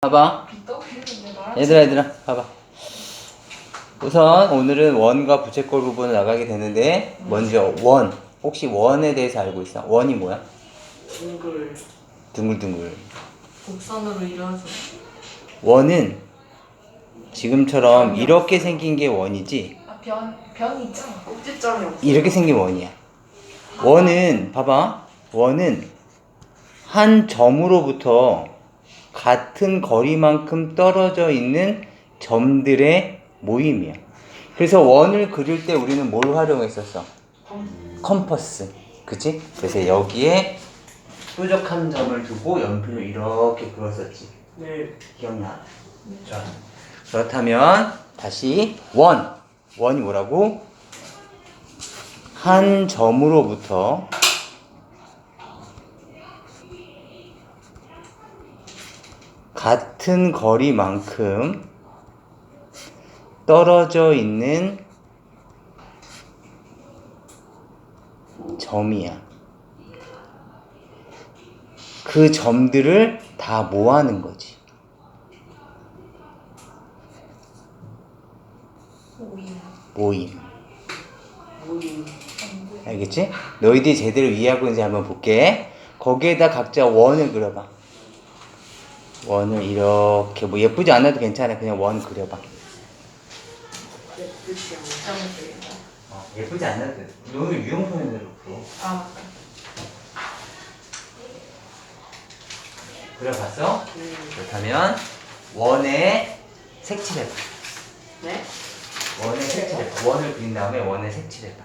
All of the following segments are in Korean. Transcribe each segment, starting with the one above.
봐봐. 얘들아, 봐봐. 우선 오늘은 원과 부채꼴 부분을 나가게 되는데, 먼저 원. 혹시 원에 대해서 알고 있어? 원이 뭐야? 둥글둥글. 곡선으로 이루어져. 원은 지금처럼 이렇게 생긴 게 원이지, 변이 있잖아. 꼭지점이 없어. 이렇게 생긴 원이야. 원은, 봐봐. 원은 한 점으로부터 같은 거리만큼 떨어져 있는 점들의 모임이야. 그래서 원을 그릴 때 우리는 뭘 활용했었어? 컴퍼스. 그치? 그래서 여기에 뾰족한 점을 두고 연필로 이렇게 그었었지. 네. 기억나? 좋아. 그렇다면 다시 원이 뭐라고? 한 점으로부터 같은 거리만큼 떨어져 있는 점이야. 그 점들을 다 모아는 거지. 모임. 알겠지? 너희들이 제대로 이해하고 있는지 한번 볼게. 거기에다 각자 원을 그려봐. 원을 이렇게, 뭐 예쁘지 않아도 괜찮아. 그냥 원 그려봐. 예쁘지 않아도 돼. 너는 유형표현으로 그려. 아, 그려봤어? 그렇다면 원에 색칠해봐. 네? 원에 색칠해봐. 원을 그린 다음에 원에 색칠해봐.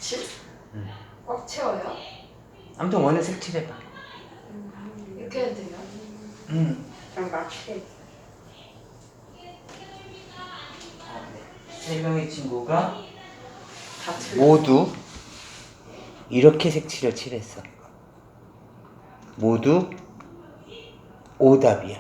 칠? 응. 꽉 채워요? 아무튼 원에 색칠해봐. 이렇게 해도 돼요? 응. 세 명의 친구가 모두 이렇게 색칠을 칠했어. 모두 오답이야.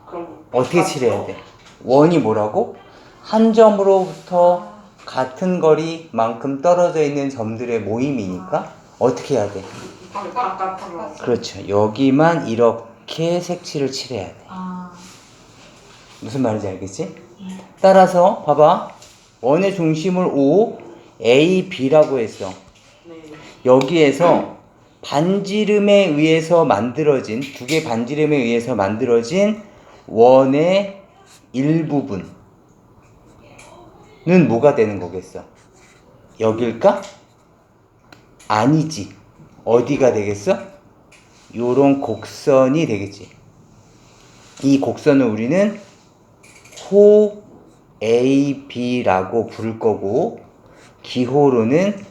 그럼 어떻게 칠해야 돼? 원이 뭐라고? 한 점으로부터 같은 거리만큼 떨어져 있는 점들의 모임이니까 어떻게 해야 돼? 바깥으로. 그렇죠. 여기만 이렇게 색칠을 칠해야 돼. 아, 무슨 말인지 알겠지? 따라서 봐봐. 원의 중심을 O, A, B라고 했어. 네. 여기에서 반지름에 의해서 만들어진, 두 개 반지름에 의해서 만들어진 원의 일부분은 뭐가 되는 거겠어? 여길까? 아니지. 어디가 되겠어? 요런 곡선이 되겠지. 이 곡선을 우리는 호 AB라고 부를 거고, 기호로는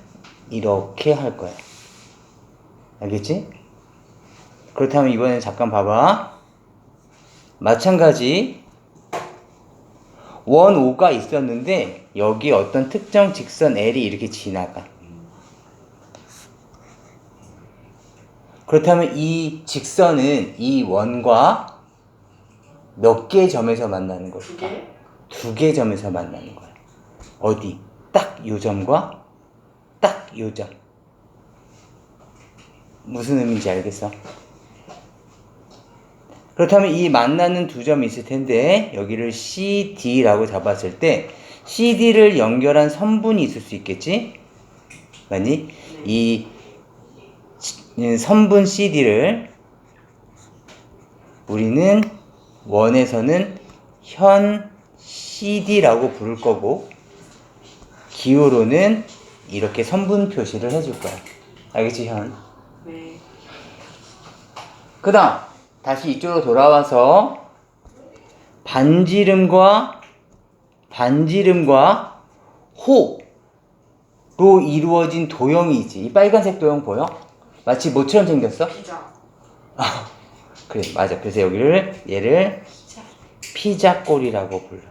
이렇게 할 거야. 알겠지? 그렇다면 이번엔 잠깐 봐봐. 마찬가지 원 O가 있었는데 여기 어떤 특정 직선 L이 이렇게 지나가. 그렇다면 이 직선은 이 원과 몇 개의 점에서 만나는 것일까? 2개? 두 개의 점에서 만나는 거야. 어디? 딱 요 점과 딱 요 점. 무슨 의미인지 알겠어? 그렇다면 이 만나는 두 점이 있을 텐데 여기를 CD라고 잡았을 때 CD를 연결한 선분이 있을 수 있겠지? 맞니? 이 선분 CD를 우리는 원에서는 현 CD라고 부를 거고, 기호로는 이렇게 선분 표시를 해줄 거야. 알겠지, 현? 네. 그 다음 다시 이쪽으로 돌아와서 반지름과 호로 이루어진 도형이 있지. 이 빨간색 도형 보여? 마치 뭐처럼 생겼어? 피자. 그래, 맞아. 그래서 얘를 피자꼴이라고 불러.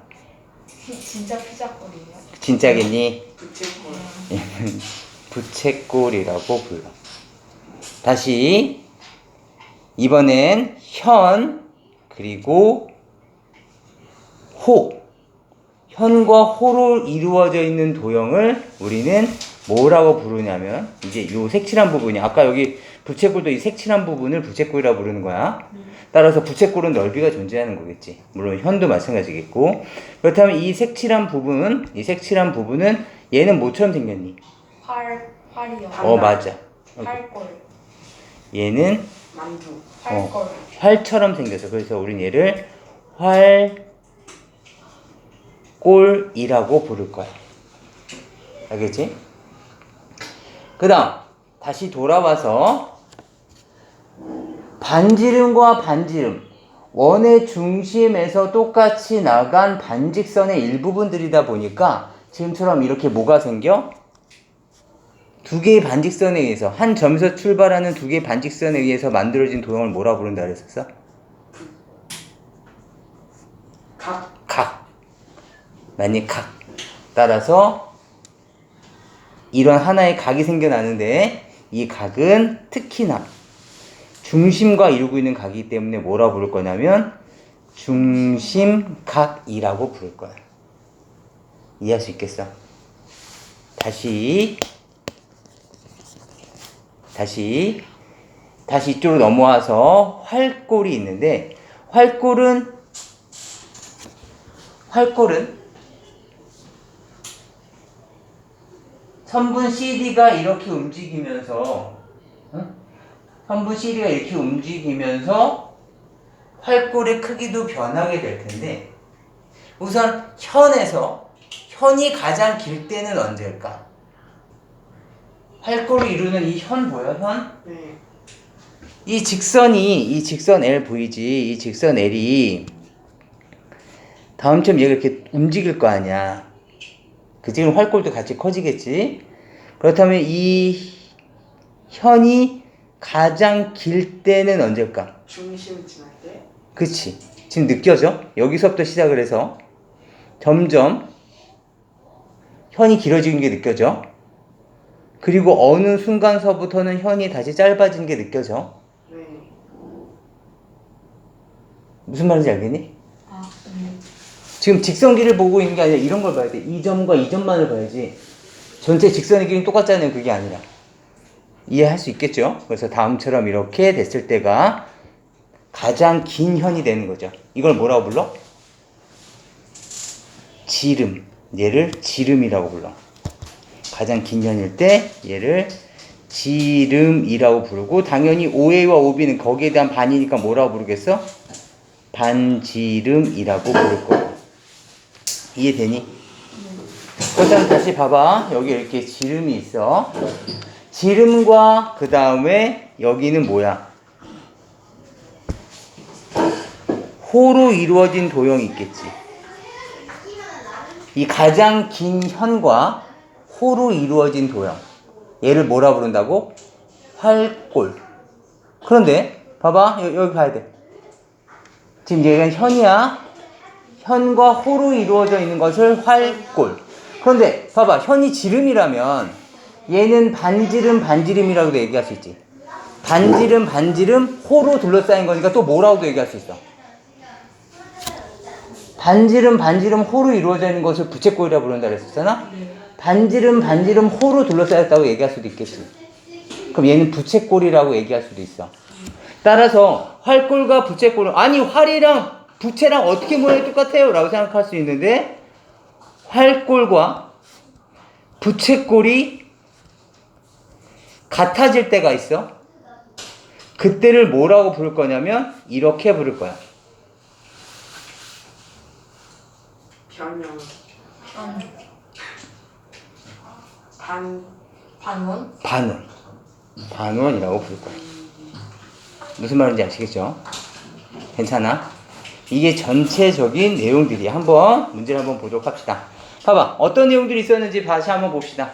진짜 피자거리예요? 진짜겠니? 부채꼴. 부채꼴이라고 불러. 다시 이번엔 현 그리고 호. 현과 호로 이루어져 있는 도형을 우리는 뭐라고 부르냐면 이제 요 색칠한 부분이 아까 여기 부채꼴도 이 색칠한 부분을 부채꼴이라고 부르는 거야. 따라서 부채꼴은 넓이가 존재하는 거겠지. 물론 현도 마찬가지겠고. 그렇다면 이 색칠한 부분은 얘는 뭐처럼 생겼니? 활이요. 맞아. 활골. 얘는 만두. 활골. 활처럼 생겼어. 그래서 우린 얘를 활골이라고 부를 거야. 알겠지? 그 다음 다시 돌아와서 반지름과 반지름 원의 중심에서 똑같이 나간 반직선의 일부분들이다 보니까 지금처럼 이렇게 뭐가 생겨? 두 개의 반직선에 의해서 한 점에서 출발하는 두 개의 반직선에 의해서 만들어진 도형을 뭐라 부른다 그랬었어? 각. 맞니? 각. 따라서 이런 하나의 각이 생겨나는데 이 각은 특히나 중심과 이루고 있는 각이기 때문에 뭐라 부를 거냐면 중심각이라고 부를 거야. 이해할 수 있겠어? 다시 이쪽으로 넘어와서 활골이 있는데 활골은 선분 CD가 이렇게 움직이면서 활골의 크기도 변하게 될 텐데 우선 현이 가장 길 때는 언제일까? 활골을 이루는 이 현 보여? 현? 네. 이 직선 L 보이지? 이 직선 L이 다음처럼 얘가 이렇게 움직일 거 아니야. 그 지금 활골도 같이 커지겠지? 그렇다면 이 현이 가장 길 때는 언제일까? 중심 지날 때. 그치? 지금 느껴져? 여기서부터 시작을 해서 점점 현이 길어지는 게 느껴져? 그리고 어느 순간서부터는 현이 다시 짧아지는 게 느껴져? 네. 무슨 말인지 알겠니? 아, 지금 직선길을 보고 있는 게 아니라 이런 걸 봐야 돼. 이 점과 이 점만을 봐야지. 전체 직선의 길이는 똑같잖아요. 그게 아니라. 이해할 수 있겠죠? 그래서 다음처럼 이렇게 됐을 때가 가장 긴 현이 되는 거죠. 이걸 뭐라고 불러? 지름. 얘를 지름이라고 불러. 가장 긴 현일 때 얘를 지름이라고 부르고 당연히 OA와 OB는 거기에 대한 반이니까 뭐라고 부르겠어? 반지름이라고 부를 거고. 이해되니? 그렇다면 다시 봐봐. 여기 이렇게 지름이 있어. 지름과 그 다음에 여기는 뭐야? 호로 이루어진 도형이 있겠지. 이 가장 긴 현과 호로 이루어진 도형. 얘를 뭐라 부른다고? 활골. 그런데 봐봐. 여기 봐야 돼. 지금 얘가 현이야. 현과 호로 이루어져 있는 것을 활골. 그런데 봐봐. 현이 지름이라면 얘는 반지름이라고도 얘기할 수 있지. 반지름, 호로 둘러싸인 거니까 또 뭐라고도 얘기할 수 있어. 반지름, 호로 이루어져 있는 것을 부채꼴이라고 부른다 그랬었잖아? 반지름, 호로 둘러싸였다고 얘기할 수도 있겠지. 그럼 얘는 부채꼴이라고 얘기할 수도 있어. 따라서 활골과 부채꼴은 아니 활이랑 부채랑 어떻게 모양이 똑같아요? 라고 생각할 수 있는데 활골과 부채꼴이 같아질 때가 있어. 그때를 뭐라고 부를 거냐면 이렇게 부를 거야. 변형. 반원이라고 부를 거야. 무슨 말인지 아시겠죠? 괜찮아? 이게 전체적인 내용들이야. 문제를 한번 보도록 합시다. 봐봐. 어떤 내용들이 있었는지 다시 한번 봅시다.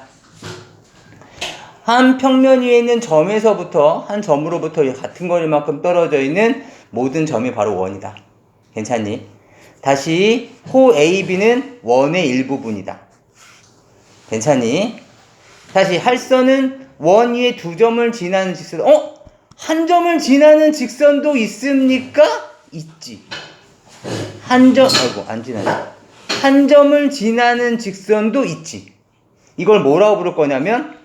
한 평면 위에 있는 점에서부터 한 점으로부터 같은 거리만큼 떨어져 있는 모든 점이 바로 원이다. 괜찮니? 다시 호 AB는 원의 일부분이다. 괜찮니? 다시 할선은 원 위에 두 점을 지나는 직선. 한 점을 지나는 직선도 있습니까? 있지. 안 지나네. 한 점을 지나는 직선도 있지. 이걸 뭐라고 부를 거냐면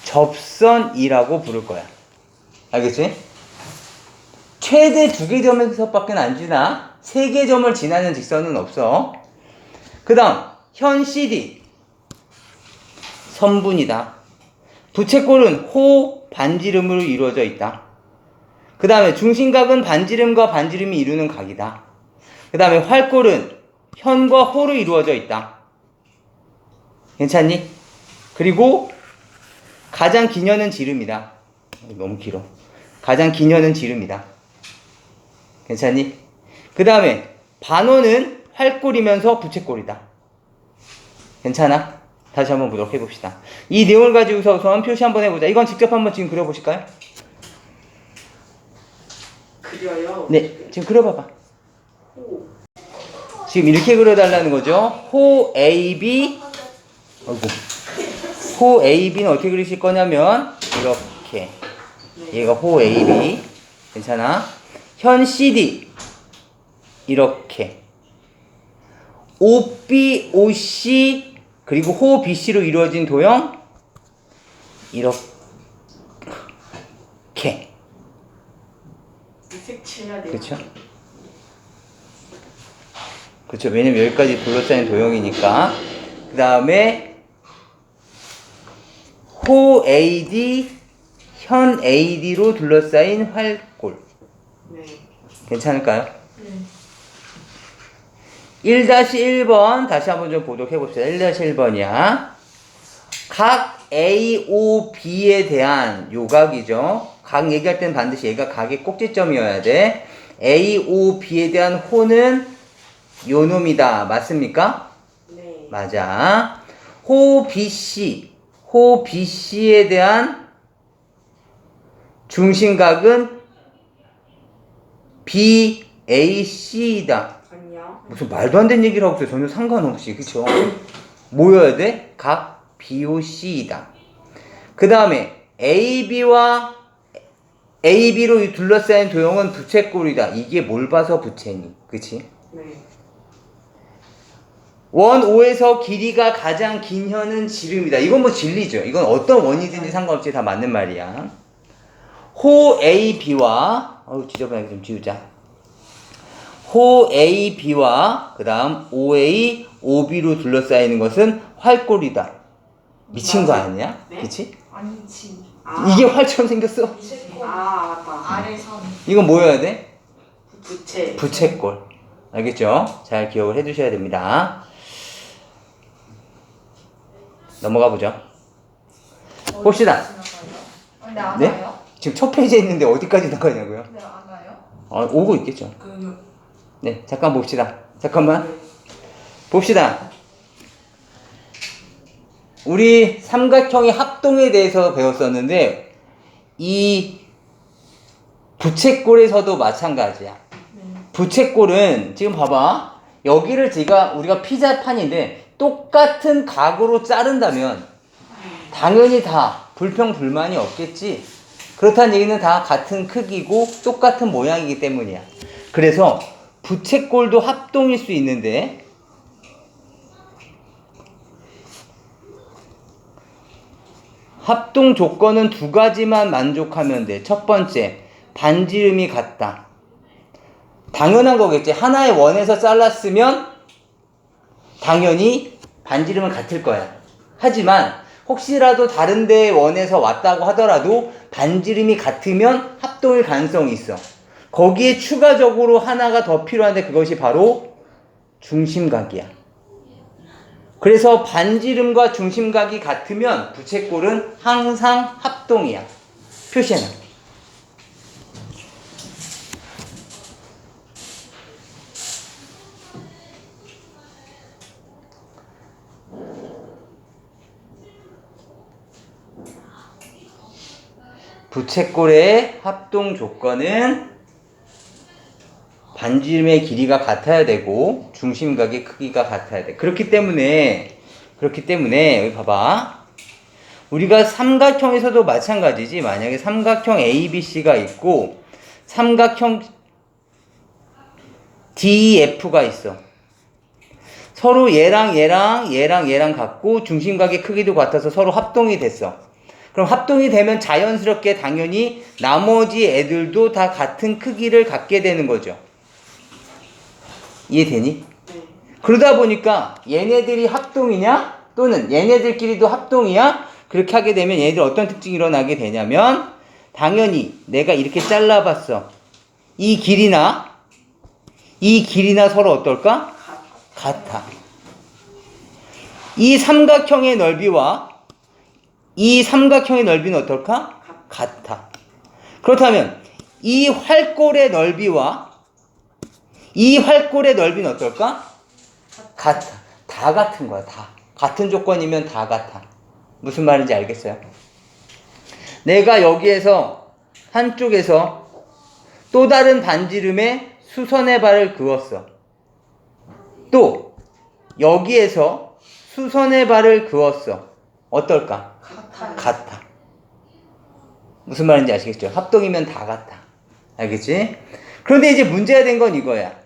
접선이라고 부를 거야. 알겠지? 최대 2개 점에서밖에 안 지나. 3개 점을 지나는 직선은 없어. 그 다음 현 CD 선분이다. 부채꼴은 호 반지름으로 이루어져 있다. 그 다음에 중심각은 반지름과 반지름이 이루는 각이다. 그 다음에 활꼴은 현과 호로 이루어져 있다. 괜찮니? 그리고 가장 긴 현은 지름이다. 너무 길어. 가장 긴 현은 지름이다. 괜찮니? 그 다음에 반원은 활꼴이면서 부채꼴이다. 괜찮아? 다시 한번 보도록 해봅시다. 이 내용을 가지고서 우선 표시 한번 해보자. 이건 직접 한번 지금 그려보실까요? 그려요. 네, 지금 그려봐봐. 호. 지금 이렇게 그려달라는 거죠. 호 AB, 어이구. 호 AB는 어떻게 그리실 거냐면 이렇게. 얘가 호 AB. 괜찮아? 현 CD 이렇게. OB, OC 그리고 호 BC로 이루어진 도형 이렇게. 색 칠해야 돼요. 그렇죠? 그렇죠. 왜냐면 여기까지 둘러싸인 도형이니까. 그 다음에 호 AD, 현 AD로 둘러싸인 활골. 네. 괜찮을까요? 네. 1-1번 다시 한번 좀 보도록 해봅시다. 1-1번이야. 각 AOB에 대한 요각이죠. 각 얘기할 때는 반드시 얘가 각의 꼭지점이어야 돼. AOB에 대한 호는 요놈이다. 맞습니까? 네. 맞아. 호 BC에 대한 중심각은 BAC이다. 아니요. 무슨 말도 안 되는 얘기를 하고 있어요. 전혀 상관없이. 그쵸? 뭐여야 돼? 각 BOC이다. 그 다음에 AB로 둘러싸인 도형은 부채꼴이다. 이게 뭘 봐서 부채니? 그치? 네. 원 O에서 길이가 가장 긴 현은 지름이다. 이건 뭐 진리죠. 이건 어떤 원이든지 상관없이 다 맞는 말이야. 호 AB와 지저분하게 좀 지우자. 호 AB와 그 다음 OA, OB로 둘러싸이는 것은 활골이다. 미친 거 아니야? 네? 그치? 아니지. 아. 이게 활처럼 생겼어? 부채꼴. 아, 맞다. 아래선. 이건 뭐여야 돼? 부채. 부채꼴. 알겠죠? 잘 기억을 해두셔야 됩니다. 넘어가 보죠. 봅시다. 근데 안 네? 와요? 지금 첫 페이지에 있는데 어디까지 나가냐고요? 근데 안 와요? 오고 있겠죠. 네, 잠깐 봅시다. 잠깐만. 봅시다. 우리 삼각형의 합동에 대해서 배웠었는데 이 부채꼴에서도 마찬가지야. 부채꼴은 지금 봐봐. 여기를 우리가 피자판인데 똑같은 각으로 자른다면 당연히 다 불평불만이 없겠지. 그렇다는 얘기는 다 같은 크기고 똑같은 모양이기 때문이야. 그래서 부채꼴도 합동일 수 있는데 합동 조건은 2가지만 만족하면 돼. 첫 번째, 반지름이 같다. 당연한 거겠지. 하나의 원에서 잘랐으면 당연히 반지름은 같을 거야. 하지만 혹시라도 다른 데의 원에서 왔다고 하더라도 반지름이 같으면 합동일 가능성이 있어. 거기에 추가적으로 하나가 더 필요한데 그것이 바로 중심각이야. 그래서 반지름과 중심각이 같으면 부채꼴은 항상 합동이야. 표시해놔. 부채꼴의 합동 조건은 반지름의 길이가 같아야 되고 중심각의 크기가 같아야 돼. 그렇기 때문에 여기 봐봐. 우리가 삼각형에서도 마찬가지지. 만약에 삼각형 ABC가 있고 삼각형 DEF가 있어. 서로 얘랑 같고 중심각의 크기도 같아서 서로 합동이 됐어. 그럼 합동이 되면 자연스럽게 당연히 나머지 애들도 다 같은 크기를 갖게 되는 거죠. 이해되니? 네. 그러다 보니까 얘네들이 합동이냐 또는 얘네들끼리도 합동이야? 그렇게 하게 되면 얘네들 어떤 특징이 일어나게 되냐면 당연히 내가 이렇게 잘라봤어. 이 길이나 서로 어떨까? 같아. 이 삼각형의 넓이와 이 삼각형의 넓이는 어떨까? 같아. 그렇다면 이 활골의 넓이와 이 활골의 넓이는 어떨까? 같아. 다 같은 거야. 다. 같은 조건이면 다 같아. 무슨 말인지 알겠어요? 내가 여기에서 한쪽에서 또 다른 반지름의 수선의 발을 그었어. 또 여기에서 수선의 발을 그었어. 어떨까? 같아요. 같아. 무슨 말인지 아시겠죠? 합동이면 다 같아. 알겠지? 그런데 이제 문제가 된 건 이거야.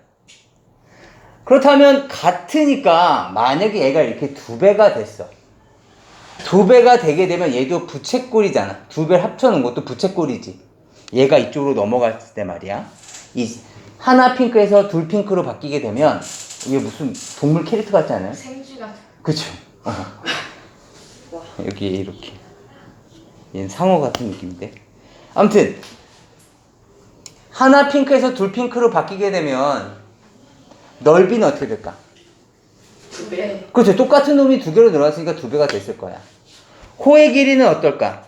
그렇다면 같으니까 만약에 얘가 이렇게 2배가 됐어. 2배가 되게 되면 얘도 부채꼴이잖아. 2배를 합쳐놓은 것도 부채꼴이지. 얘가 이쪽으로 넘어갈 때 말이야. 이 하나 핑크에서 둘 핑크로 바뀌게 되면 이게 무슨 동물 캐릭터 같지 않아요? 생쥐가 그쵸? 여기 이렇게. 얘는 상어 같은 느낌인데. 아무튼 하나 핑크에서 둘 핑크로 바뀌게 되면 넓이는 어떻게 될까? 2배. 그렇죠. 똑같은 놈이 2개로 늘어났으니까 2배가 됐을 거야. 호의 길이는 어떨까?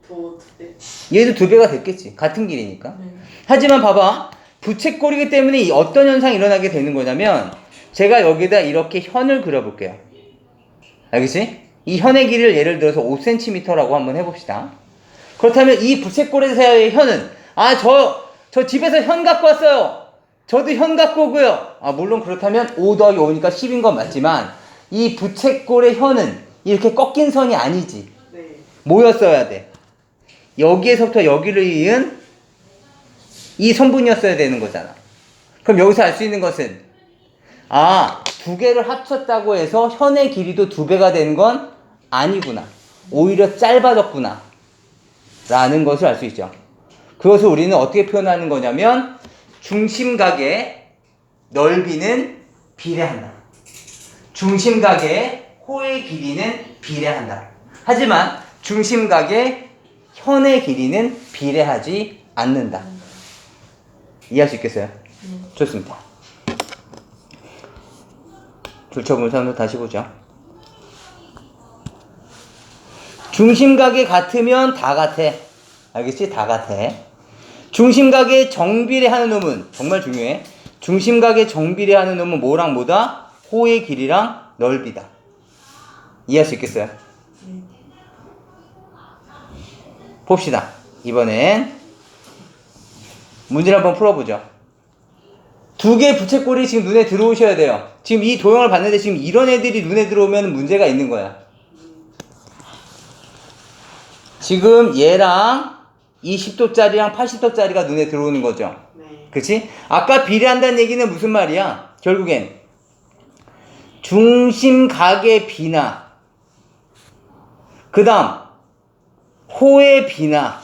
도 2배. 얘도 2배가 됐겠지. 같은 길이니까. 하지만 봐봐. 부채꼴이기 때문에 어떤 현상이 일어나게 되는 거냐면 제가 여기다 이렇게 현을 그려볼게요. 알겠지? 이 현의 길이를 예를 들어서 5cm라고 한번 해봅시다. 그렇다면 이 부채꼴에서의 현은 저 집에서 현 갖고 왔어요. 저도 현 갖고 오고요. 물론 그렇다면 5 더하기 5니까 10인 건 맞지만 이 부채꼴의 현은 이렇게 꺾인 선이 아니지. 네. 뭐였어야 돼? 여기에서부터 여기를 이은 이 선분이었어야 되는 거잖아. 그럼 여기서 알 수 있는 것은 2개를 합쳤다고 해서 현의 길이도 2배가 되는 건 아니구나. 오히려 짧아졌구나. 라는 것을 알 수 있죠. 그것을 우리는 어떻게 표현하는 거냐면 중심각의 넓이는 비례한다. 중심각의 호의 길이는 비례한다. 하지만 중심각의 현의 길이는 비례하지 않는다. 이해할 수 있겠어요? 좋습니다. 줄쳐보면서 다시 보죠. 중심각이 같으면 다 같아. 알겠지? 다 같아. 중심각의 정비례하는 놈은 정말 중요해. 중심각의 정비례하는 놈은 뭐랑 뭐다? 호의 길이랑 넓이다. 이해할 수 있겠어요? 봅시다. 이번엔 문제를 한번 풀어보죠. 2개의 부채꼴이 지금 눈에 들어오셔야 돼요. 지금 이 도형을 봤는데 지금 이런 애들이 눈에 들어오면 문제가 있는 거야. 지금 얘랑 이 10도짜리랑 80도짜리가 눈에 들어오는 거죠. 네. 그치? 아까 비례한다는 얘기는 무슨 말이야? 결국엔 중심각의 비나 그 다음 호의 비나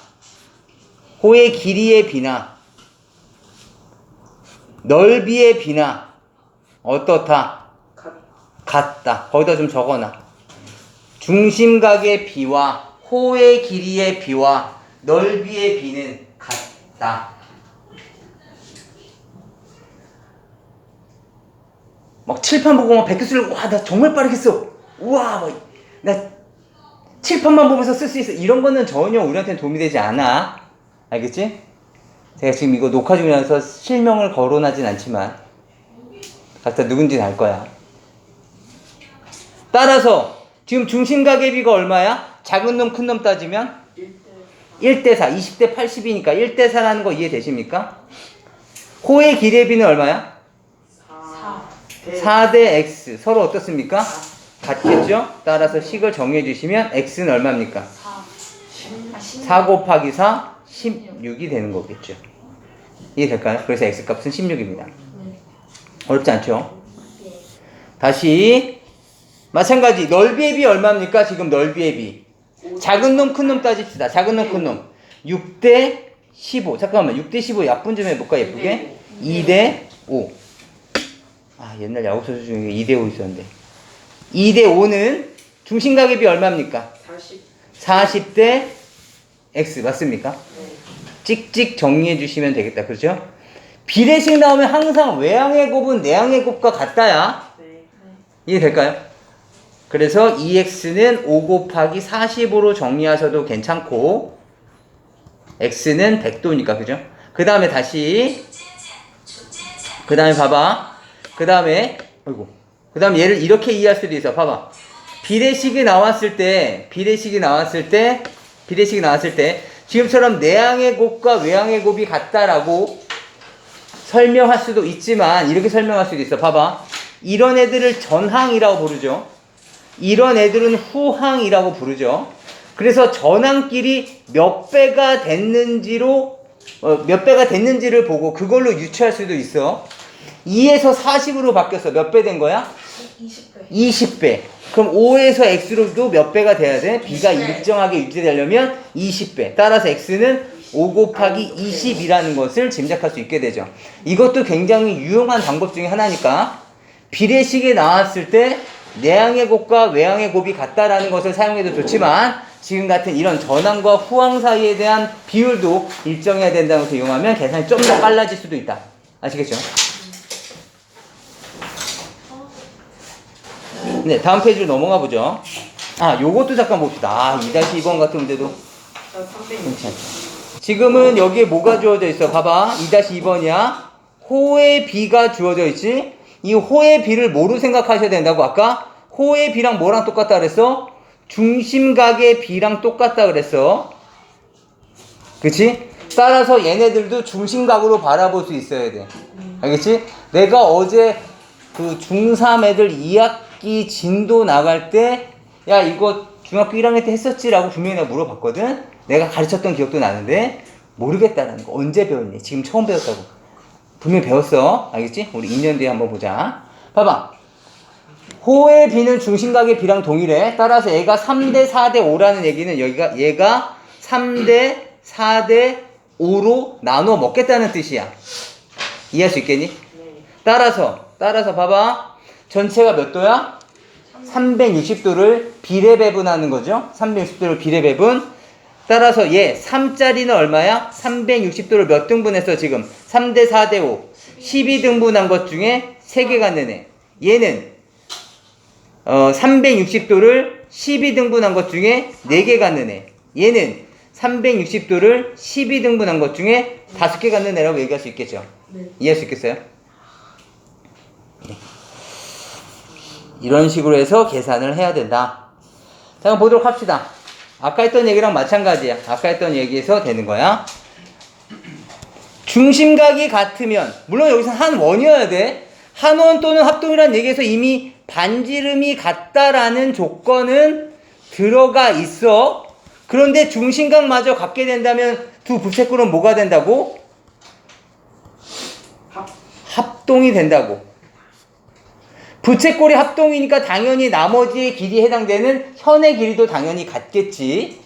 호의 길이의 비나 넓이의 비나 어떻다? 같다. 거기다 좀 적어놔. 중심각의 비와 호의 길이의 비와 넓이의 비는 같다. 막 칠판 보고 막 백교수를 와 나 정말 빠르게 써. 우와 나 칠판만 보면서 쓸 수 있어. 이런 거는 전혀 우리한테는 도움이 되지 않아. 알겠지? 제가 지금 이거 녹화 중이라서 실명을 거론하진 않지만 각자 누군지는 알 거야. 따라서 지금 중심각의 비가 얼마야? 작은 놈 큰 놈 따지면 1대 4, 20대 80이니까 1대 4라는 거 이해되십니까? 호의 길이의 비는 얼마야? 4대 x. 서로 어떻습니까? 같겠죠? 따라서 식을 정리해 주시면 x는 얼마입니까? 4 곱하기 4, 16이 되는 거겠죠. 이해될까요? 그래서 x값은 16입니다. 어렵지 않죠? 다시 마찬가지 넓이의 비 얼마입니까? 지금 넓이의 비 작은 놈 큰 놈 따집시다. 작은 놈 큰 놈 6대 15 잠깐만 6대 15 약분 좀 해볼까 예쁘게 2대 5 아 옛날 야구 선수 중에 2대 5 있었는데 2대 5는 중심각의 비 얼마입니까? 40대 X 맞습니까? 찍찍 정리해 주시면 되겠다. 그렇죠? 비례식 나오면 항상 외항의 곱은 내항의 곱과 같다야. 이해될까요? 그래서 2x는 5 곱하기 45로 정리하셔도 괜찮고 x는 100도니까 그죠? 그 다음에 다시 그 다음에 봐봐 그 다음에 얘를 이렇게 이해할 수도 있어. 봐봐 비례식이 나왔을 때 지금처럼 내항의 곱과 외항의 곱이 같다라고 설명할 수도 있지만 이렇게 설명할 수도 있어. 봐봐 이런 애들을 전항이라고 부르죠. 이런 애들은 후항이라고 부르죠. 그래서 전항끼리 몇 배가 됐는지를 보고 그걸로 유추할 수도 있어. 2에서 40으로 바뀌었어. 몇 배 된 거야? 20배. 20배. 그럼 5에서 x로도 몇 배가 돼야 돼? b가 20배. 일정하게 유지되려면 20배. 따라서 x는 5 곱하기 20이라는 것을 짐작할 수 있게 되죠. 이것도 굉장히 유용한 방법 중에 하나니까 비례식에 나왔을 때 내항의 곱과 외항의 곱이 같다라는 것을 사용해도 좋지만 지금 같은 이런 전항과 후항 사이에 대한 비율도 일정해야 된다는 것을 이용하면 계산이 좀 더 빨라질 수도 있다. 아시겠죠? 네, 다음 페이지로 넘어가 보죠. 아, 요것도 잠깐 봅시다. 아, 2-2번 같은 문제도 괜찮죠. 지금은 여기에 뭐가 주어져 있어? 봐봐. 2-2번이야. 호의 비가 주어져 있지? 이 호의 비를 뭐로 생각하셔야 된다고? 아까 호의 비랑 뭐랑 똑같다 그랬어? 중심각의 비랑 똑같다 그랬어. 그치? 따라서 얘네들도 중심각으로 바라볼 수 있어야 돼. 알겠지? 내가 어제 그 중3 애들 2학기 진도 나갈 때 야 이거 중학교 1학년 때 했었지? 라고 분명히 내가 물어봤거든? 내가 가르쳤던 기억도 나는데 모르겠다는 거. 언제 배웠니? 지금 처음 배웠다고. 분명히 배웠어. 알겠지? 우리 2년 뒤에 한번 보자. 봐봐. 호의 비는 중심각의 비랑 동일해. 따라서 얘가 3대 4대 5라는 얘기는 얘가 3대 4대 5로 나눠 먹겠다는 뜻이야. 이해할 수 있겠니? 따라서 봐봐. 전체가 몇 도야? 360도를 비례배분하는 거죠. 360도를 비례배분. 따라서 얘 3짜리는 얼마야? 360도를 몇 등분했어 지금? 3대 4대 5 12등분한 것 중에 3개 갖는 애. 얘는 360도를 12등분한 것 중에 4개 갖는 애. 얘는 360도를 12등분한 것 중에 5개 갖는 애라고 얘기할 수 있겠죠. 네. 이해할 수 있겠어요? 네. 이런 식으로 해서 계산을 해야 된다. 자, 그럼 보도록 합시다. 아까 했던 얘기랑 마찬가지야. 아까 했던 얘기에서 되는 거야. 중심각이 같으면, 물론 여기서 한 원이어야 돼. 한 원 또는 합동이라는 얘기에서 이미 반지름이 같다라는 조건은 들어가 있어. 그런데 중심각마저 같게 된다면 두 부채꼴은 뭐가 된다고? 합동이 된다고. 부채꼴이 합동이니까 당연히 나머지의 길이에 해당되는 현의 길이도 당연히 같겠지.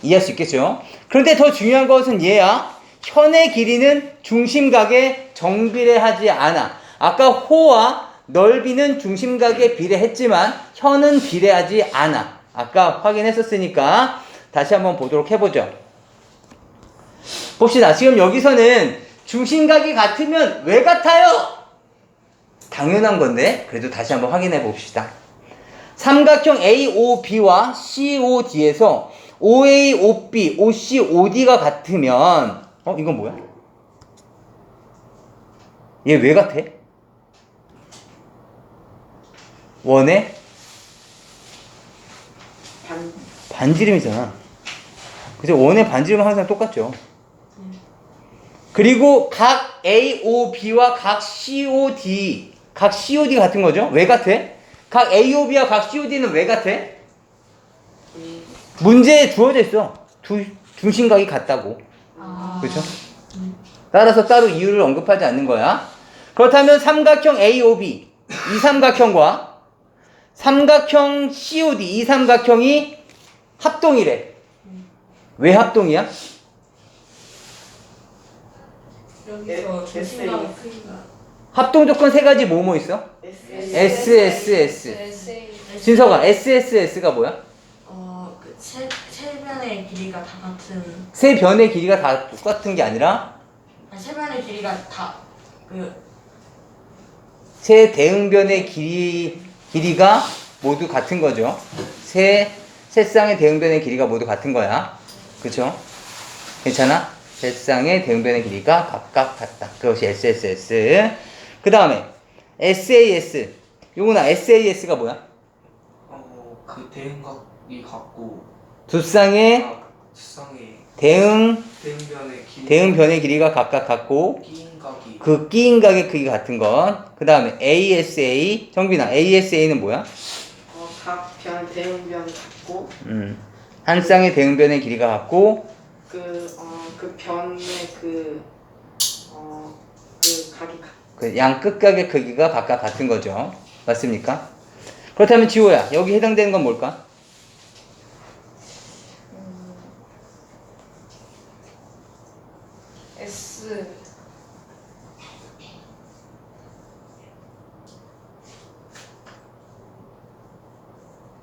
이해할 수 있겠죠? 그런데 더 중요한 것은 얘야. 현의 길이는 중심각에 정비례하지 않아. 아까 호와 넓이는 중심각에 비례했지만 현은 비례하지 않아. 아까 확인했었으니까 다시 한번 보도록 해보죠. 봅시다. 지금 여기서는 중심각이 같으면 왜 같아요? 당연한 건데 그래도 다시 한번 확인해 봅시다. 삼각형 AOB와 COD에서 OA, OB, OC, OD가 같으면 이건 뭐야? 얘 왜 같아? 원의 반지름이잖아. 그죠? 원의 반지름은 항상 똑같죠. 그리고 각 AOB와 각 COD 같은 거죠? 왜 같아? 각 AOB와 각 COD는 왜 같아? 문제에 주어져 있어. 중심각이 같다고. 그렇죠? 따라서 따로 이유를 언급하지 않는 거야. 그렇다면 삼각형 AOB 이 삼각형과 삼각형 COD 이 삼각형이 합동이래. 왜 합동이야? S, 여기서 중심각의 S. 크기가 합동 조건 세 가지 뭐 있어? SSS. 진서가 SSS가 뭐야? 그 세변의 길이가 다 같은 세 변의 길이가 다 똑같은 게 아니라 세변의 길이가 다그 세 대응변의 길이가 모두 같은 거죠. 세 쌍의 대응변의 길이가 모두 같은 거야. 그쵸? 괜찮아? 세 쌍의 대응변의 길이가 각각 같다. 그것이 SSS. 그 다음에 SAS. 요거나 SAS가 뭐야? 그 대응각이 같고 두 쌍의 수상의 대응변의 대응변의 길이가 각각 같고 끼인 각이 그 끼인 각의 크기가 같은 것. 그 다음에 ASA. 정빈아, ASA는 뭐야? 각 변 대응변 같고 한 쌍의 대응변의 길이가 같고 그 변의 그 각이 그 양 끝각의 크기가 각각 같은 거죠. 맞습니까? 그렇다면 지호야, 여기 해당되는 건 뭘까? S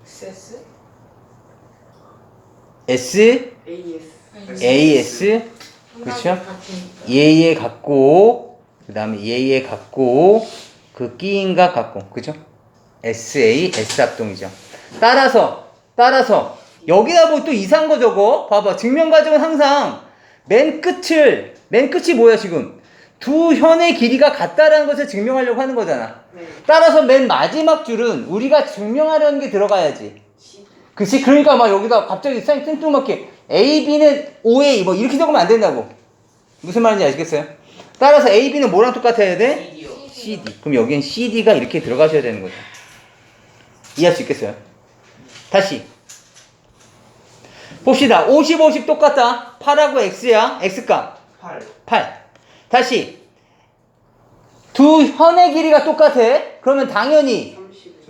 SS S, AS AS, 그렇죠? 같은 얘에 같고 그 다음에 얘에 같고 그 끼인각 같고 그죠? SA, S합동이죠. 따라서 여기다 뭐 또 이상한 거 적어? 봐봐, 증명과정은 항상 맨 끝이 뭐야 지금? 두 현의 길이가 같다라는 것을 증명하려고 하는 거잖아. 네. 따라서 맨 마지막 줄은 우리가 증명하려는 게 들어가야지. 그치? 그러니까 막 여기다 갑자기 생뚱맞게 A, B는 OA 뭐 이렇게 적으면 안 된다고. 무슨 말인지 아시겠어요? 따라서 A, B는 뭐랑 똑같아야 돼? CD. 그럼 여기엔 CD가 이렇게 들어가셔야 되는 거죠. 이해할 수 있겠어요? 다시 봅시다. 50, 50 똑같다. 8하고 X야. X값 8. 다시 두 현의 길이가 똑같아. 그러면 당연히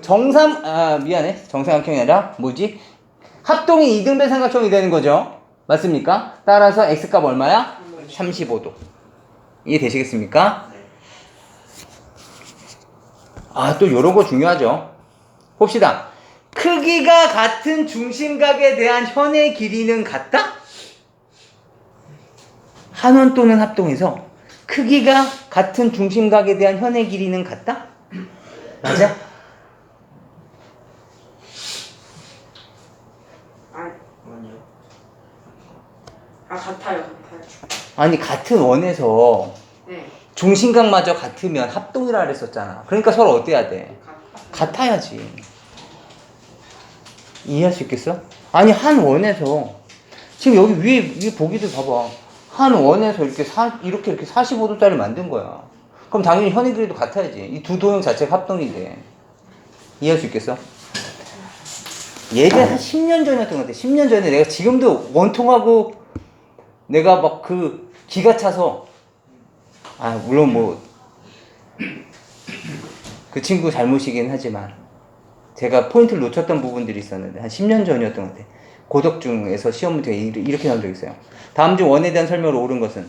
30 미안해. 정삼각형이 아니라 뭐지? 합동이 이등변 삼각형이 되는 거죠. 맞습니까? 따라서 X값 얼마야? 35도. 이해되시겠습니까? 또 요런 거 중요하죠. 봅시다. 크기가 같은 중심각에 대한 현의 길이는 같다? 한원 또는 합동에서 크기가 같은 중심각에 대한 현의 길이는 같다? 맞아? 아니요. 같아요. 아니, 같은 원에서 네. 중심각마저 같으면 합동이라 그랬었잖아. 그러니까 서로 어때야 돼? 같아야지. 이해할 수 있겠어? 아니, 한 원에서 지금 여기 위에 보기들 봐봐. 한 원에서 이렇게 45도짜리 만든 거야. 그럼 당연히 현의 길이도 같아야지. 이 두 도형 자체가 합동인데. 이해할 수 있겠어? 예전 한 10년 전이었던 것 같아. 10년 전에 내가 지금도 원통하고 내가 막 그 기가 차서 물론 뭐 그 친구 잘못이긴 하지만 제가 포인트를 놓쳤던 부분들이 있었는데 한 10년 전이었던 것 같아. 고덕 중에서 시험 문제가 이렇게 나온 적이 있어요. 다음 중 원에 대한 설명으로 옳은 것은?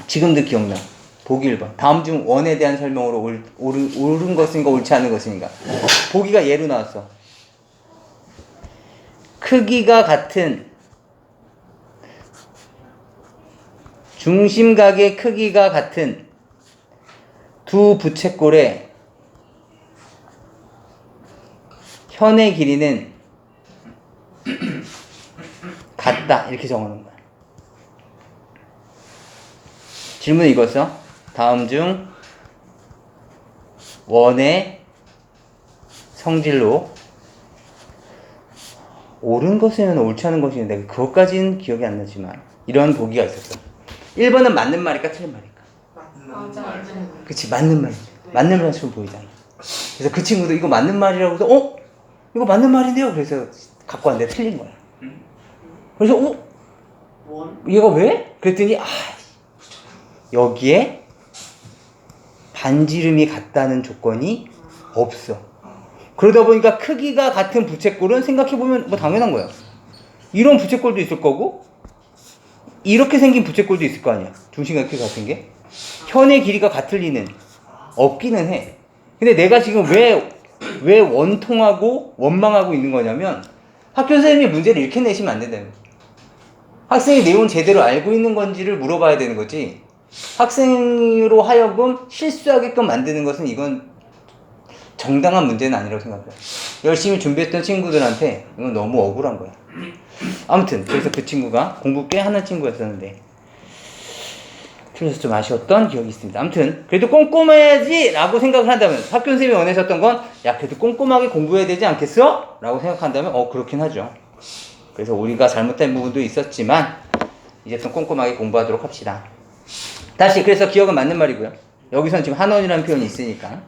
지금도 기억나. 보기 1번. 다음 중 원에 대한 설명으로 옳은 것인가 옳지 않은 것인가. 보기가 예로 나왔어. 크기가 같은 중심각의 크기가 같은 두 부채꼴의 현의 길이는 같다. 이렇게 적어놓은 거야. 질문은 이거였어. 다음 중 원의 성질로 옳은 것이면 옳지 않은 것이면 내가 그것까지는 기억이 안 나지만 이런 보기가 있었어. 1번은 맞는 말일까 틀린 말일까? 맞아. 그치, 맞는 말이지. 맞는 말처럼 보이잖아. 그래서 그 친구도 이거 맞는 말이라고 해서 이거 맞는 말인데요? 그래서 갖고 왔는데 틀린 거야. 그래서 원? 얘가 왜? 그랬더니 여기에 반지름이 같다는 조건이 없어. 그러다 보니까 크기가 같은 부채꼴은 생각해보면 뭐 당연한 거야. 이런 부채꼴도 있을 거고 이렇게 생긴 부채꼴도 있을 거 아니야. 중심과 크기 같은 게. 현의 길이가 같을 리는 없기는 해. 근데 내가 지금 왜 원통하고 원망하고 있는 거냐면 학교 선생님이 문제를 이렇게 내시면 안 된다는 거야. 학생이 내용 제대로 알고 있는 건지를 물어봐야 되는 거지. 학생으로 하여금 실수하게끔 만드는 것은 이건 정당한 문제는 아니라고 생각해요. 열심히 준비했던 친구들한테 이건 너무 억울한 거야. 아무튼 그래서 그 친구가 공부 꽤 하는 친구였었는데 그래서 좀 아쉬웠던 기억이 있습니다. 아무튼 그래도 꼼꼼해야지 라고 생각을 한다면 학교 선생님이 원하셨던 건 야 그래도 꼼꼼하게 공부해야 되지 않겠어? 라고 생각한다면 그렇긴 하죠. 그래서 우리가 잘못된 부분도 있었지만 이제 좀 꼼꼼하게 공부하도록 합시다. 다시 그래서 기억은 맞는 말이고요. 여기서는 지금 한원이라는 표현이 있으니까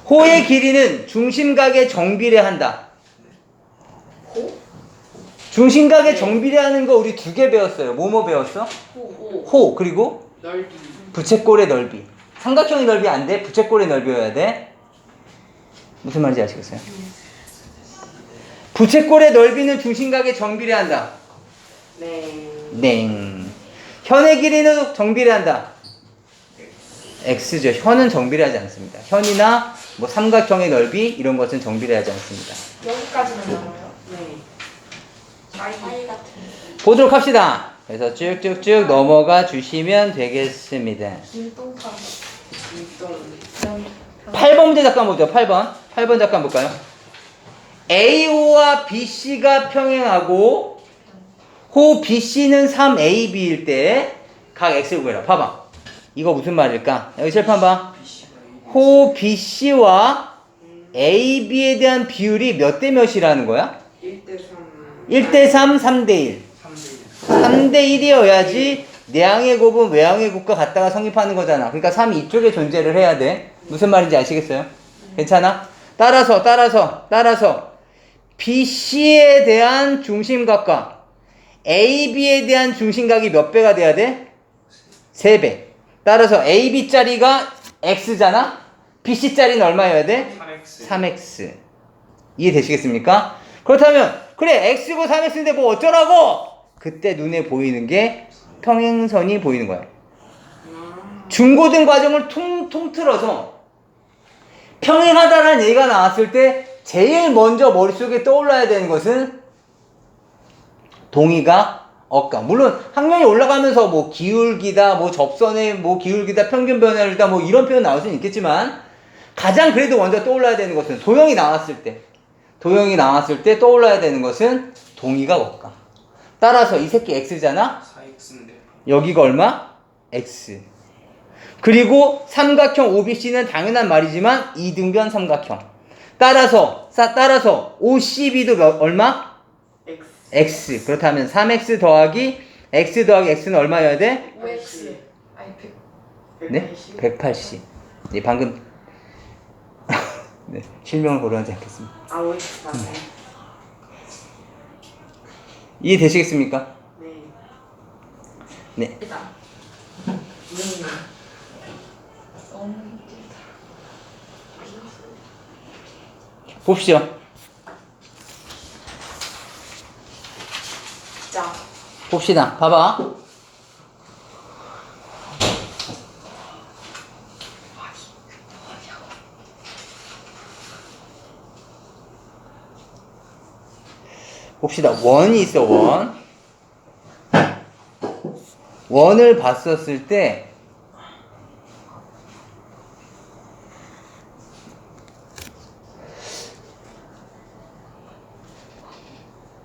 호의 길이는 중심각에 정비례한다. 호? 중심각에 정비례하는 거 우리 2개 배웠어요. 뭐뭐 배웠어? 호. 호 그리고 넓이. 부채꼴의 넓이. 삼각형의 넓이 안 돼. 부채꼴의 넓이여야 돼. 무슨 말인지 아시겠어요? 부채꼴의 넓이는 중심각에 정비례한다. 네. 네. 현의 길이는 정비례한다. X죠. 현은 정비례하지 않습니다. 현이나 뭐 삼각형의 넓이 이런 것은 정비례하지 않습니다. 여기까지는 나와요. 네. 사이 같은. 보도록 합시다. 그래서 쭉쭉쭉 넘어가 주시면 되겠습니다. 길동판. 일동. 8번 문제 잠깐 보죠. 8번 잠깐 볼까요? AO와 BC가 평행하고 호 BC는 3AB일 때 각 X를 구해라. 봐봐. 이거 무슨 말일까? 여기 칠판 봐. 호 BC와 AB에 대한 비율이 몇 대 몇이라는 거야? 1대3. 1대3, 3대1. 3대1이어야지 내항의 곱은 외항의 곱과 같다가 성립하는 거잖아. 그러니까 3이 이쪽에 존재를 해야 돼. 무슨 말인지 아시겠어요? 괜찮아? 따라서 BC에 대한 중심각과 AB에 대한 중심각이 몇 배가 돼야 돼? 3배. 따라서 AB짜리가 X잖아? BC짜리는 얼마여야 돼? 3X. 이해되시겠습니까? 그렇다면 그래 X고 3X인데 뭐 어쩌라고? 그때 눈에 보이는 게 평행선이 보이는 거야. 중고등 과정을 통틀어서 평행하다라는 얘기가 나왔을 때 제일 먼저 머릿속에 떠올라야 되는 것은 동의가 억각. 물론 학년이 올라가면서 뭐 기울기다, 뭐 접선의 뭐 기울기다, 평균 변화율이다, 뭐 이런 표현 나올 수는 있겠지만 가장 그래도 먼저 떠올라야 되는 것은 도형이 나왔을 때 떠올라야 되는 것은 동의가 억각. 따라서 이 새끼 X잖아? 4X인데 여기가 얼마? X. 그리고 삼각형 OBC는 당연한 말이지만 이등변 삼각형. 따라서 OCB도 얼마? X. X. 그렇다면 3X 더하기 X 더하기 X는 얼마여야 돼? 5X. 아니 100. 네? 180. 네, 방금 네, 실명을 고려하지 않겠습니다. 아, OX 맞네. 이해되시겠습니까? 네. 네. 이다. 봅시죠. 자. 봅시다. 봐봐. 봅시다. 원이 있어, 원. 원을 봤었을 때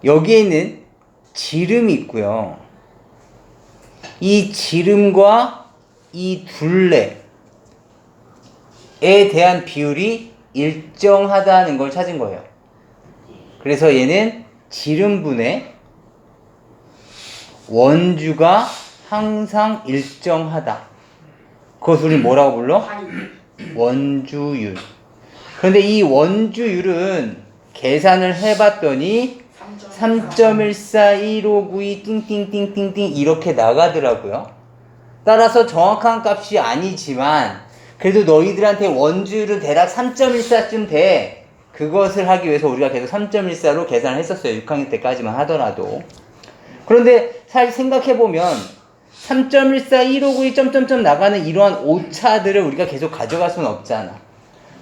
여기에는 지름이 있고요. 이 지름과 이 둘레에 대한 비율이 일정하다는 걸 찾은 거예요. 그래서 얘는 지름분의 원주가 항상 일정하다. 그것을 우리 뭐라고 불러? 원주율. 그런데 이 원주율은 계산을 해봤더니 3.141592 띵띵띵띵띵 이렇게 나가더라고요. 따라서 정확한 값이 아니지만 그래도 너희들한테 원주율은 대략 3.14쯤 돼. 그것을 하기 위해서 우리가 계속 3.14로 계산을 했었어요. 6학년 때까지만 하더라도. 그런데 사실 생각해보면 3.14, 1592 점점점 나가는 이러한 오차들을 우리가 계속 가져갈 수는 없잖아.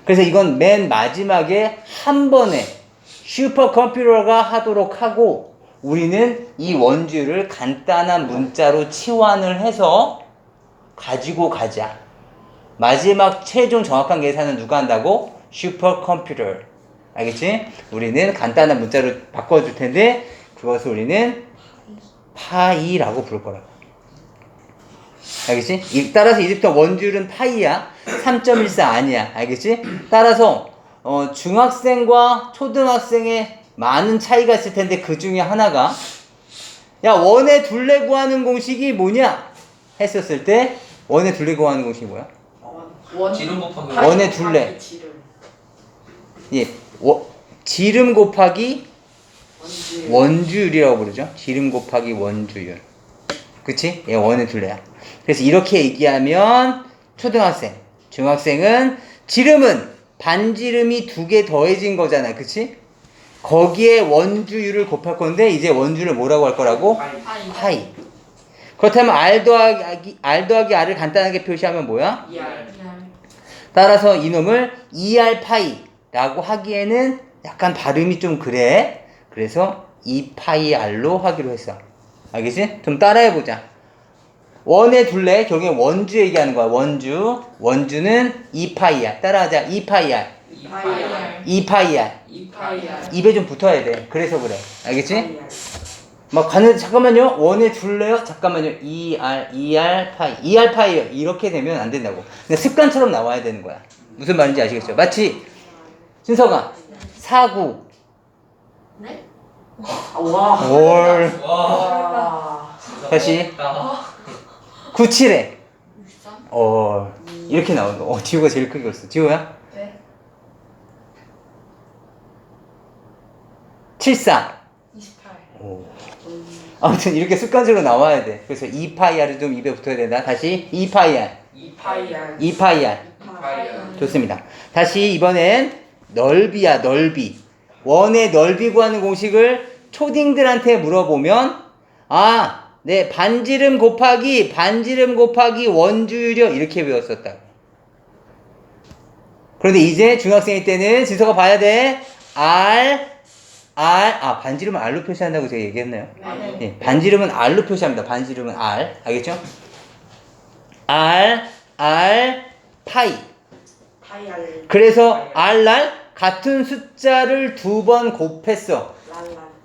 그래서 이건 맨 마지막에 한 번에 슈퍼컴퓨터가 하도록 하고 우리는 이 원주율을 간단한 문자로 치환을 해서 가지고 가자. 마지막 최종 정확한 계산은 누가 한다고? 슈퍼컴퓨터. 알겠지? 우리는 간단한 문자로 바꿔줄 텐데 그것을 우리는 파이라고 부를 거라고. 알겠지? 따라서 이제부터 원주율은 파이야. 3.14 아니야. 알겠지? 따라서 중학생과 초등학생의 많은 차이가 있을 텐데 그 중에 하나가 야 원의 둘레 구하는 공식이 뭐냐? 했었을 때 원의 둘레 구하는 공식이 뭐야? 지름 곱하기 원의 둘레. 예, 지름 곱하기 원주율이라고 부르죠. 지름 곱하기 원주율. 그치? 얘 원의 둘레야. 그래서 이렇게 얘기하면 초등학생, 중학생은 지름은 반지름이 2개 더해진 거잖아. 그치? 거기에 원주율을 곱할 건데 이제 원주율을 뭐라고 할 거라고? 파이. 그렇다면 R 더하기 R을 간단하게 표시하면 뭐야? 따라서 이놈을 2R 파이라고 하기에는 약간 발음이 좀 그래. 그래서 2파이 R로 하기로 했어. 알겠지? 좀 따라해보자. 원의 둘레, 경우에 원주 얘기하는 거야. 원주는 2파이야. 따라하자. 2파이 R. 입에 좀 붙어야 돼. 그래서 그래. 알겠지? 막 가는데 잠깐만요. 원의 둘레요? 잠깐만요. 2R 파이. 2R 파이요. 이렇게 되면 안 된다고. 그냥 습관처럼 나와야 되는 거야. 무슨 말인지 아시겠죠? 마치 준서가 49. 네? 와. 올. 와. 다시 97에 63? 이렇게 나온다. 지우가 제일 크게 썼어. 지우야? 네. 74. 28. 아무튼 이렇게 습관적으로 나와야 돼. 그래서 2파이R이 좀 입에 붙어야 된다. 다시 2파이R. 2파이R. 좋습니다. 다시 이번엔 넓이야, 넓이. 원의 넓이 구하는 공식을 초딩들한테 물어보면 네, 반지름 곱하기 원주율이요. 이렇게 배웠었다. 그런데 이제 중학생일 때는 진서가 봐야 돼. 반지름은 R로 표시한다고 제가 얘기했나요? 네. 예, 반지름은 R로 표시합니다. 반지름은 R. 알겠죠? R, 파이. 그래서 R날 같은 숫자를 2번 곱했어.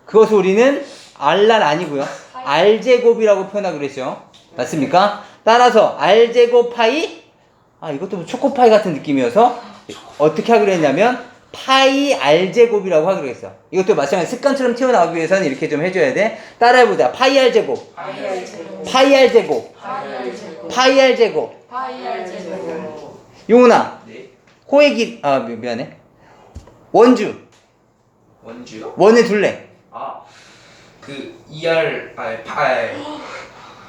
그것을 우리는 R날 아니고요. R제곱이라고 표현하기로 했죠. 맞습니까? 따라서 R제곱 파이, 이것도 뭐 초코파이 같은 느낌이어서 어떻게 하기로 했냐면 파이 R제곱이라고 하기로 했어. 이것도 마찬가지 습관처럼 튀어나오기 위해서는 이렇게 좀 해줘야 돼. 따라해보자. 파이 R제곱. 용훈아. 네. 호의 미안해. 원주요? 원의 둘레. 그 2R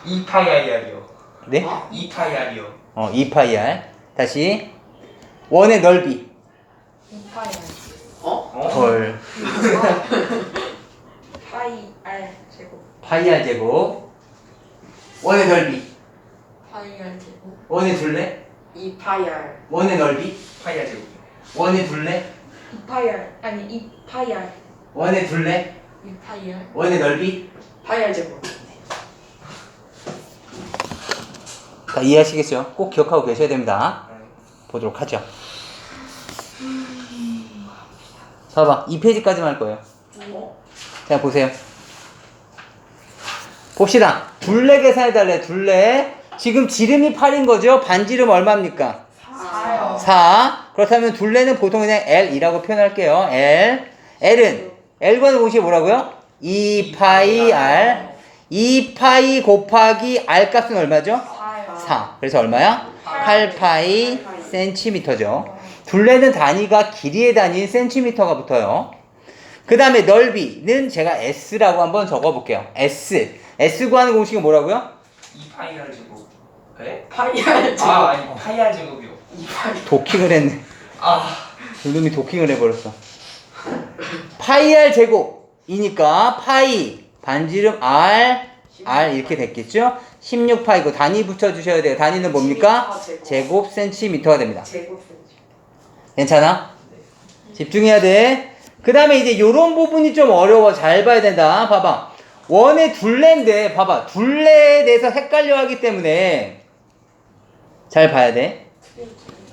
2파이R이요. 네? 2파이R이요. 2파이R. 다시. 원의 넓이. 28. 헐. 파이 R 제곱. 원의 넓이. 원의 둘레. 2파이R. 원의 넓이. 파이R 제곱. 원의 둘레. 2파이R. 원의 둘레. 원의 넓이. 파이R 제곱. 다 이해하시겠죠? 꼭 기억하고 계셔야 됩니다. 보도록 하죠. 봐봐. 2페이지까지만 할 거예요. 자, 보세요. 봅시다. 둘레 계산해달래. 둘레. 지금 지름이 8인 거죠? 반지름 얼마입니까? 4요. 4. 그렇다면 둘레는 보통 그냥 L이라고 표현할게요. L은 L 구하는 공식이 뭐라고요? 2파이 R. 2파이 곱하기 R 값은 얼마죠? 4. 그래서 얼마야? 8파이 센티미터죠. 둘레는 단위가 길이의 단위인 센티미터가 붙어요. 그 다음에 넓이는 제가 S라고 한번 적어볼게요. S 구하는 공식은 뭐라고요? 2파이R 제곱. 네? 파이R 제곱. 아니 파이R 제곱이요. 2파이. 도킹을 했네. 아 이놈이 도킹을 해버렸어. 파이 r 제곱이니까 파이 반지름 r 이렇게 됐겠죠? 16파이고 단위 붙여주셔야 돼요. 단위는 뭡니까? 제곱 센티미터가 됩니다. 제곱 센치. 괜찮아? 집중해야 돼. 그 다음에 이제 요런 부분이 좀 어려워. 잘 봐야 된다. 봐봐. 원의 둘레인데 봐봐. 둘레에 대해서 헷갈려 하기 때문에 잘 봐야 돼.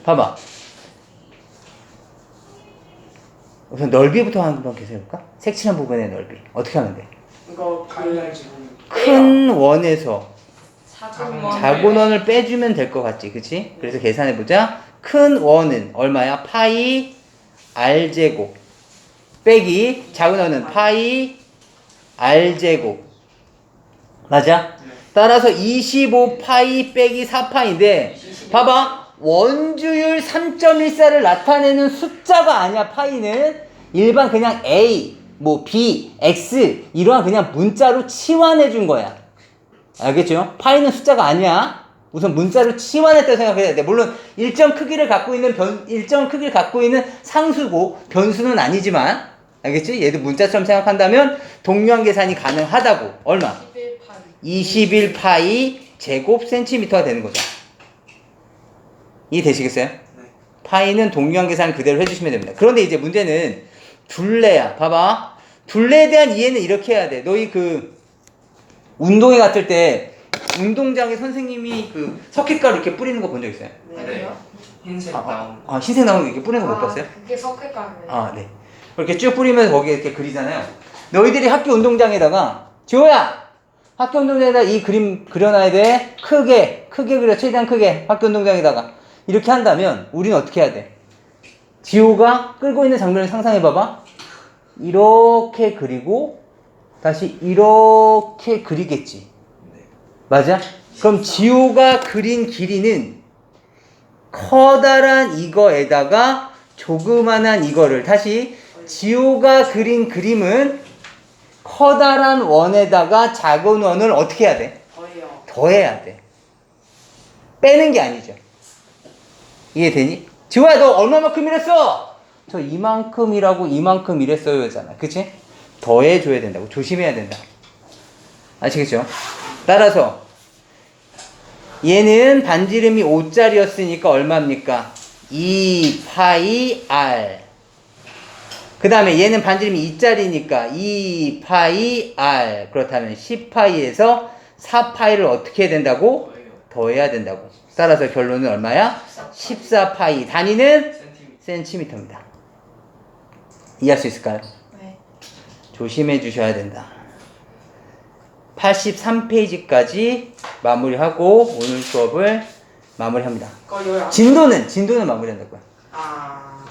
봐봐. 우선 넓이부터 한번 계산해볼까? 색칠한 부분의 넓이. 어떻게 하면 돼? 이거 파이알 그 제곱 큰 원에서 작은 원. 작은 원을 빼주면 될 것 같지, 그치? 그래서 계산해보자. 큰 원은 얼마야? 파이 r 제곱 빼기 작은 원은 파이 r 제곱 맞아? 네. 따라서 25파이 빼기 4파인데 봐봐. 원주율 3.14를 나타내는 숫자가 아니야. 파이는 일반 그냥 A, 뭐 B, X 이러한 그냥 문자로 치환해 준 거야. 알겠죠? 파이는 숫자가 아니야. 우선 문자로 치환했다고 생각해야 돼. 물론 일정 크기를 갖고 있는 상수고 변수는 아니지만 알겠지? 얘도 문자처럼 생각한다면 동류한 계산이 가능하다고. 얼마? 11파이. 21파이 제곱 센티미터가 되는 거죠. 이해되시겠어요? 네. 파이는 동류한 계산 그대로 해주시면 됩니다. 그런데 이제 문제는 둘레야. 봐봐. 둘레에 대한 이해는 이렇게 해야 돼. 너희 그 운동회 갔을 때 운동장에 선생님이 그 석회가루 이렇게 뿌리는 거 본 적 있어요? 네. 흰색 나온 아, 흰색 나오는 거 이렇게 뿌리는 거 못 봤어요? 그게 석회가루예요. 아, 네. 이렇게 쭉 뿌리면서 거기에 이렇게 그리잖아요. 너희들이 학교 운동장에다가 지호야! 학교 운동장에다 이 그림 그려놔야 돼. 크게 그려. 최대한 크게. 학교 운동장에다가. 이렇게 한다면 우리는 어떻게 해야 돼? 지호가 끌고 있는 장면을 상상해봐봐. 이렇게 그리고 다시 이렇게 그리겠지. 맞아? 그럼 지호가 그린 길이는 커다란 이거에다가 조그만한 이거를 다시 지호가 그린 그림은 커다란 원에다가 작은 원을 어떻게 해야 돼? 더해요. 더해야 돼. 빼는 게 아니죠. 이해되니? 지호야 너 얼마만큼 이랬어? 저 이만큼이라고 이만큼 이랬어요 잖아. 그치? 더해줘야 된다고. 조심해야 된다. 아시겠죠? 따라서 얘는 반지름이 5짜리였으니까 얼마입니까? 2파이 r. 그 다음에 얘는 반지름이 2짜리니까 2파이 r. 그렇다면 10파이에서 4파이를 어떻게 해야 된다고? 거예요. 더해야 된다고. 따라서 결론은 얼마야? 14파이. 단위는 센티미터. 센티미터입니다. 이해할 수 있을까요? 네. 조심해 주셔야 된다. 83페이지까지 마무리하고 오늘 수업을 마무리합니다. 그거 열 안. 진도는 마무리한다고요. 아.